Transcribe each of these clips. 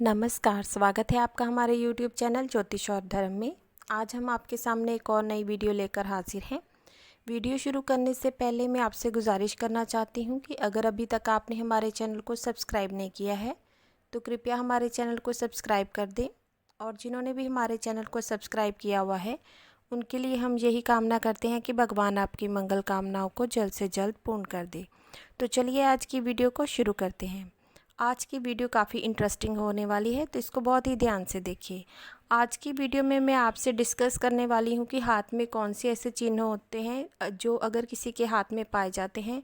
नमस्कार, स्वागत है आपका हमारे YouTube चैनल ज्योतिष और धर्म में। आज हम आपके सामने एक और नई वीडियो लेकर हाजिर हैं। वीडियो शुरू करने से पहले मैं आपसे गुजारिश करना चाहती हूं कि अगर अभी तक आपने हमारे चैनल को सब्सक्राइब नहीं किया है तो कृपया हमारे चैनल को सब्सक्राइब कर दें, और जिन्होंने भी हमारे चैनल को सब्सक्राइब किया हुआ है उनके लिए हम यही कामना करते हैं कि भगवान आपकी मंगल कामनाओं को जल्द से जल्द पूर्ण कर दे। तो चलिए आज की वीडियो को शुरू करते हैं। आज की वीडियो काफ़ी इंटरेस्टिंग होने वाली है, तो इसको बहुत ही ध्यान से देखिए। आज की वीडियो में मैं आपसे डिस्कस करने वाली हूँ कि हाथ में कौन से ऐसे चिन्ह होते हैं जो अगर किसी के हाथ में पाए जाते हैं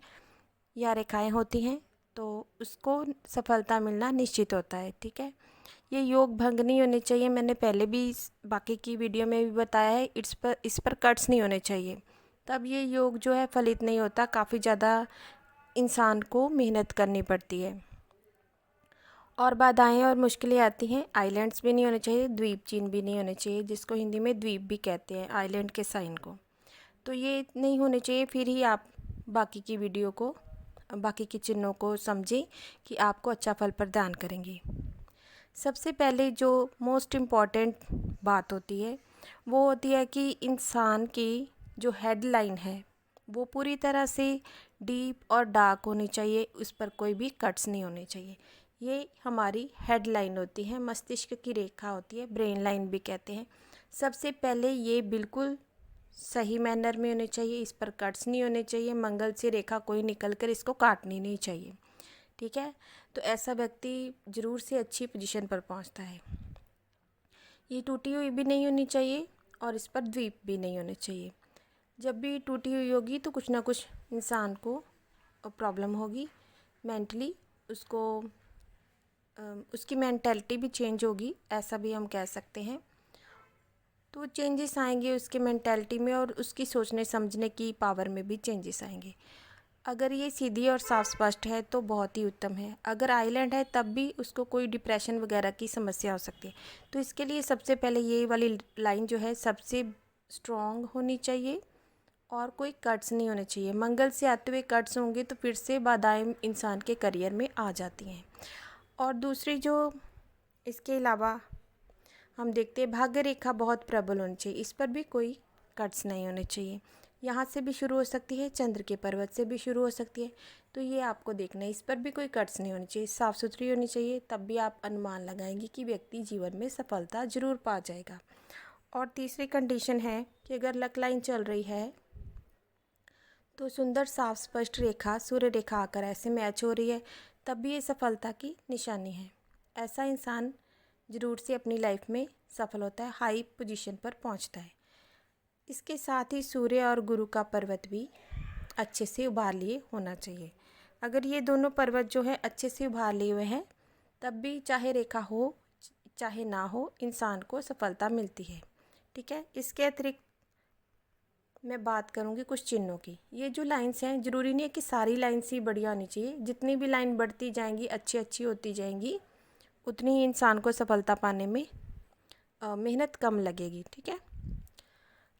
या रेखाएं होती हैं तो उसको सफलता मिलना निश्चित होता है। ठीक है, ये योग भंग नहीं होने चाहिए। मैंने पहले भी बाकी की वीडियो में भी बताया है, इस पर कट्स नहीं होने चाहिए, तब ये योग जो है फलित नहीं होता। काफ़ी ज़्यादा इंसान को मेहनत करनी पड़ती है और बाधाएं और मुश्किलें आती हैं। आइलैंड्स भी नहीं होने चाहिए, द्वीप चिन्ह भी नहीं होने चाहिए, जिसको हिंदी में द्वीप भी कहते हैं आइलैंड के साइन को। तो ये नहीं होने चाहिए, फिर ही आप बाकी की वीडियो को, बाकी के चिन्हों को समझें कि आपको अच्छा फल प्रदान करेंगे। सबसे पहले जो मोस्ट इम्पॉर्टेंट बात होती है वो होती है कि इंसान की जो हेडलाइन है वो पूरी तरह से डीप और डार्क होनी चाहिए, उस पर कोई भी कट्स नहीं होने चाहिए। ये हमारी हेडलाइन होती है, मस्तिष्क की रेखा होती है, ब्रेन लाइन भी कहते हैं। सबसे पहले ये बिल्कुल सही मैनर में होने चाहिए, इस पर कट्स नहीं होने चाहिए। मंगल से रेखा कोई निकल कर इसको काटनी नहीं चाहिए। ठीक है, तो ऐसा व्यक्ति जरूर से अच्छी पोजीशन पर पहुंचता है। ये टूटी हुई भी नहीं होनी चाहिए और इस पर द्वीप भी नहीं होने चाहिए। जब भी टूटी हुई होगी तो कुछ ना कुछ इंसान को प्रॉब्लम होगी मेंटली, उसको उसकी मेंटालिटी भी चेंज होगी, ऐसा भी हम कह सकते हैं। तो चेंजेस आएंगे उसकी मेंटालिटी में और उसकी सोचने समझने की पावर में भी चेंजेस आएंगे। अगर ये सीधी और साफ स्पष्ट है तो बहुत ही उत्तम है। अगर आइलैंड है तब भी उसको कोई डिप्रेशन वगैरह की समस्या हो सकती है। तो इसके लिए सबसे पहले ये वाली लाइन जो है सबसे स्ट्रॉन्ग होनी चाहिए और कोई कट्स नहीं होने चाहिए। मंगल से आते हुए कट्स होंगे तो फिर से बाधाएं इंसान के करियर में आ जाती हैं। और दूसरी जो इसके अलावा हम देखते हैं भाग्य रेखा बहुत प्रबल होनी चाहिए, इस पर भी कोई कट्स नहीं होने चाहिए। यहाँ से भी शुरू हो सकती है, चंद्र के पर्वत से भी शुरू हो सकती है, तो ये आपको देखना है, इस पर भी कोई कट्स नहीं होनी चाहिए। साफ़ सुथरी होनी चाहिए, तब भी आप अनुमान लगाएंगे कि व्यक्ति जीवन में सफलता जरूर पा जाएगा। और तीसरी कंडीशन है कि अगर लक लाइन चल रही है तो सुंदर साफ स्पष्ट रेखा सूर्य रेखा आकर ऐसे मैच हो रही है, तब भी ये सफलता की निशानी है। ऐसा इंसान जरूर से अपनी लाइफ में सफल होता है, हाई पोजीशन पर पहुंचता है। इसके साथ ही सूर्य और गुरु का पर्वत भी अच्छे से उभार लिए होना चाहिए। अगर ये दोनों पर्वत जो है अच्छे से उभार लिए हुए हैं तब भी चाहे रेखा हो चाहे ना हो इंसान को सफलता मिलती है। ठीक है, इसके अतिरिक्त मैं बात करूँगी कुछ चिन्हों की। ये जो लाइंस हैं ज़रूरी नहीं है कि सारी लाइंस ही बढ़िया होनी चाहिए, जितनी भी लाइन बढ़ती जाएंगी अच्छी अच्छी होती जाएंगी उतनी ही इंसान को सफलता पाने में मेहनत कम लगेगी। ठीक है,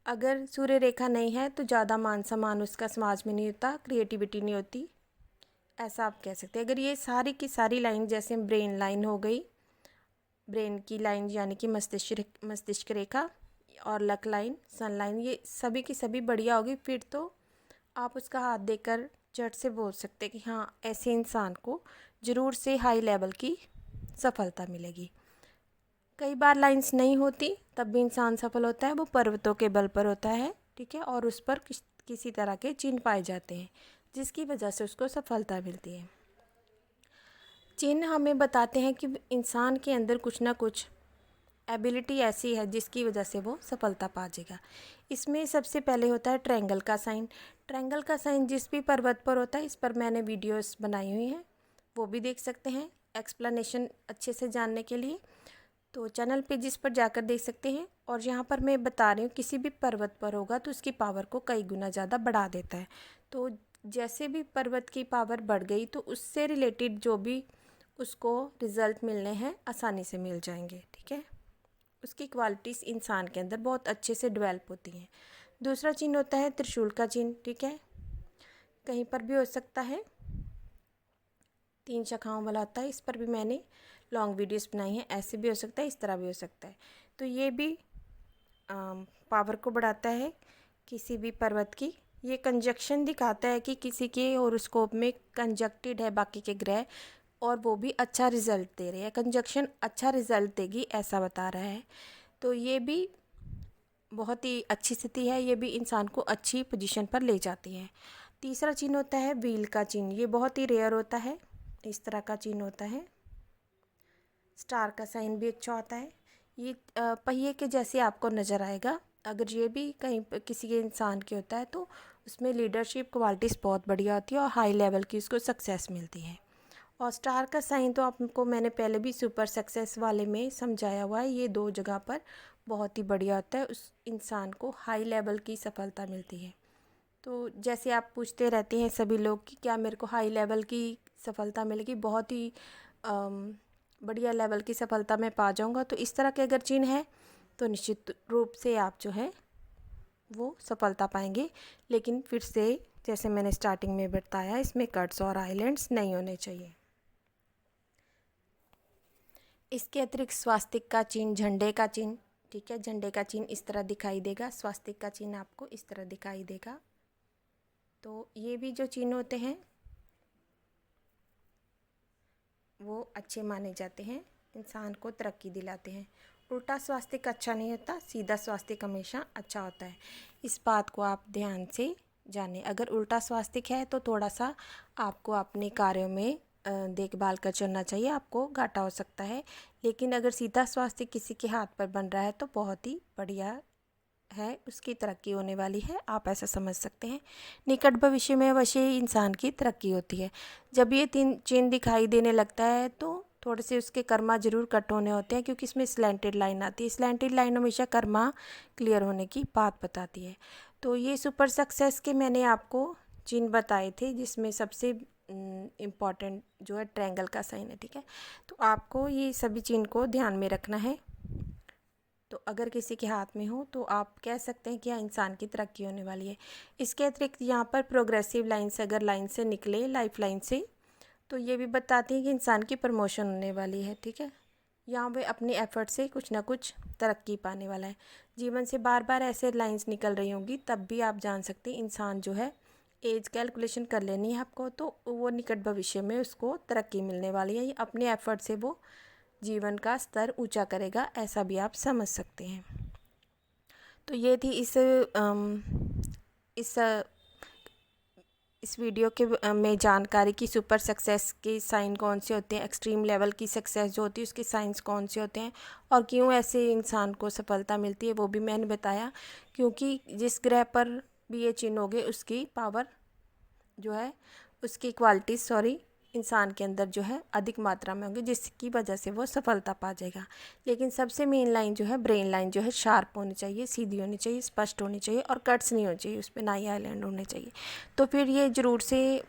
अगर सूर्य रेखा नहीं है तो ज़्यादा मान सम्मान उसका समाज में नहीं होता, क्रिएटिविटी नहीं होती, ऐसा आप कह सकते हैं। अगर ये सारी की सारी लाइन जैसे ब्रेन लाइन हो गई, ब्रेन की लाइन यानी कि मस्तिष्क रेखा और लक लाइन, सन लाइन, ये सभी की सभी बढ़िया होगी, फिर तो आप उसका हाथ देकर झट से बोल सकते हैं कि हाँ ऐसे इंसान को ज़रूर से हाई लेवल की सफलता मिलेगी। कई बार लाइंस नहीं होती तब भी इंसान सफल होता है, वो पर्वतों के बल पर होता है। ठीक है, और उस पर किसी तरह के चिन्ह पाए जाते हैं जिसकी वजह से उसको सफलता मिलती है। चिन्ह हमें बताते हैं कि इंसान के अंदर कुछ ना कुछ एबिलिटी ऐसी है जिसकी वजह से वो सफलता पा जाएगा। इसमें सबसे पहले होता है ट्रायंगल का साइन। ट्रायंगल का साइन जिस भी पर्वत पर होता है, इस पर मैंने वीडियोस बनाई हुई हैं, वो भी देख सकते हैं एक्सप्लेनेशन अच्छे से जानने के लिए, तो चैनल पे जिस पर जाकर देख सकते हैं। और यहाँ पर मैं बता रही हूँ किसी भी पर्वत पर होगा तो उसकी पावर को कई गुना ज़्यादा बढ़ा देता है। तो जैसे भी पर्वत की पावर बढ़ गई तो उससे रिलेटेड जो भी उसको रिज़ल्ट मिलने हैं आसानी से मिल जाएंगे। ठीक है, उसकी क्वालिटीज़ इंसान के अंदर बहुत अच्छे से डेवलप होती हैं। दूसरा चिन्ह होता है त्रिशूल का चिन्ह। ठीक है, कहीं पर भी हो सकता है, 3 शाखाओं वाला होता है। इस पर भी मैंने लॉन्ग वीडियोस बनाई हैं। ऐसे भी हो सकता है, इस तरह भी हो सकता है। तो ये भी पावर को बढ़ाता है किसी भी पर्वत की। ये कंजक्शन दिखाता है कि किसी के हॉरोस्कोप में कंजक्टेड है बाकी के ग्रह, और वो भी अच्छा रिजल्ट दे रहे हैं। कंजक्शन अच्छा रिजल्ट देगी ऐसा बता रहा है। तो ये भी बहुत ही अच्छी स्थिति है। ये भी इंसान को अच्छी पोजीशन पर ले जाती है। तीसरा चिन्ह होता है व्हील का चिन्ह। ये बहुत ही रेयर होता है। इस तरह का चिन्ह होता है। स्टार का साइन भी अच्छा होता है। ये पहिए के जैसे आपको नज़र आएगा। अगर ये भी कहीं किसी के इंसान के होता है तो उसमें लीडरशिप क्वालिटीज़ बहुत बढ़िया होती है और हाई लेवल की उसको सक्सेस मिलती है। और स्टार का साइन तो आपको मैंने पहले भी सुपर सक्सेस वाले में समझाया हुआ है। ये 2 जगह पर बहुत ही बढ़िया होता है। उस इंसान को हाई लेवल की सफलता मिलती है। तो जैसे आप पूछते रहते हैं सभी लोग कि क्या मेरे को हाई लेवल की सफलता मिलेगी, बहुत ही बढ़िया लेवल की सफलता मैं पा जाऊंगा, तो इस तरह के अगर चिन्ह है तो निश्चित रूप से आप जो है वो सफलता पाएंगे। लेकिन फिर से जैसे मैंने स्टार्टिंग में बताया, इसमें कट्स और आइलैंड्स नहीं होने चाहिए। इसके अतिरिक्त स्वास्तिक का चिन्ह, झंडे का चिन्ह, ठीक है, झंडे का चिन्ह इस तरह दिखाई देगा। स्वास्तिक का चिन्ह आपको इस तरह दिखाई देगा। तो ये भी जो चिन्ह होते हैं वो अच्छे माने जाते हैं, इंसान को तरक्की दिलाते हैं। उल्टा स्वास्तिक अच्छा नहीं होता, सीधा स्वास्तिक हमेशा अच्छा होता है। इस बात को आप ध्यान से जानें। अगर उल्टा स्वास्तिक है तो थोड़ा सा आपको अपने कार्यों में देखभाल कर चलना चाहिए, आपको घाटा हो सकता है। लेकिन अगर सीधा स्वास्तिक किसी के हाथ पर बन रहा है तो बहुत ही बढ़िया है, उसकी तरक्की होने वाली है, आप ऐसा समझ सकते हैं। निकट भविष्य में अवश्य ही इंसान की तरक्की होती है। जब ये 3 चिन्ह दिखाई देने लगता है तो थोड़े से उसके कर्मा जरूर कट होने होते हैं, क्योंकि इसमें स्लैंटेड लाइन आती है। स्लैंटेड लाइन हमेशा कर्मा क्लियर होने की बात बताती है। तो ये सुपर सक्सेस के मैंने आपको चिन्ह बताए थे, जिसमें सबसे इम्पॉर्टेंट जो है ट्रायंगल का साइन है, ठीक है। तो आपको ये सभी चिन्ह को ध्यान में रखना है। तो अगर किसी के हाथ में हो तो आप कह सकते हैं कि हाँ, इंसान की तरक्की होने वाली है। इसके अतिरिक्त यहाँ पर प्रोग्रेसिव लाइन से अगर लाइन से निकले, लाइफ लाइन से, तो ये भी बताती है कि इंसान की प्रमोशन होने वाली है, ठीक है। यहाँ पे अपने एफर्ट से कुछ ना कुछ तरक्की पाने वाला है। जीवन से बार बार ऐसे लाइंस निकल रही होंगी, तब भी आप जान सकते हैं इंसान जो है, एज कैलकुलेशन कर लेनी है आपको, तो वो निकट भविष्य में उसको तरक्की मिलने वाली है। अपने एफर्ट से वो जीवन का स्तर ऊंचा करेगा, ऐसा भी आप समझ सकते हैं। तो ये थी इस वीडियो के में जानकारी की सुपर सक्सेस के साइन कौन से होते हैं, एक्सट्रीम लेवल की सक्सेस जो होती है उसके साइंस कौन से होते हैं, और क्यों ऐसे इंसान को सफलता मिलती है वो भी मैंने बताया। क्योंकि जिस ग्रह पर भी ये चिन्ह होंगे उसकी पावर जो है, उसकी क्वालिटी इंसान के अंदर जो है अधिक मात्रा में होंगे, जिसकी वजह से वो सफलता पा जाएगा। लेकिन सबसे मेन लाइन जो है, ब्रेन लाइन जो है, शार्प होनी चाहिए, सीधी होनी चाहिए, स्पष्ट होनी चाहिए, और कट्स नहीं होनी चाहिए, उस पर ना ही आइलैंड होने चाहिए। तो फिर ये ज़रूर से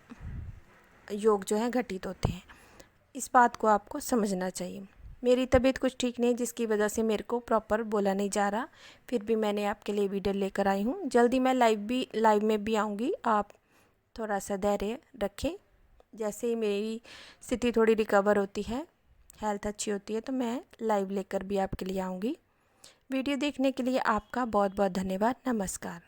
योग जो है घटित होते हैं। इस बात को आपको समझना चाहिए। मेरी तबीयत कुछ ठीक नहीं, जिसकी वजह से मेरे को प्रॉपर बोला नहीं जा रहा, फिर भी मैंने आपके लिए वीडियो लेकर आई हूँ। जल्दी मैं लाइव में भी आऊँगी, आप थोड़ा सा धैर्य रखें। जैसे ही मेरी स्थिति थोड़ी रिकवर होती है, हेल्थ अच्छी होती है, तो मैं लाइव लेकर भी आपके लिए आऊँगी। वीडियो देखने के लिए आपका बहुत बहुत धन्यवाद। नमस्कार।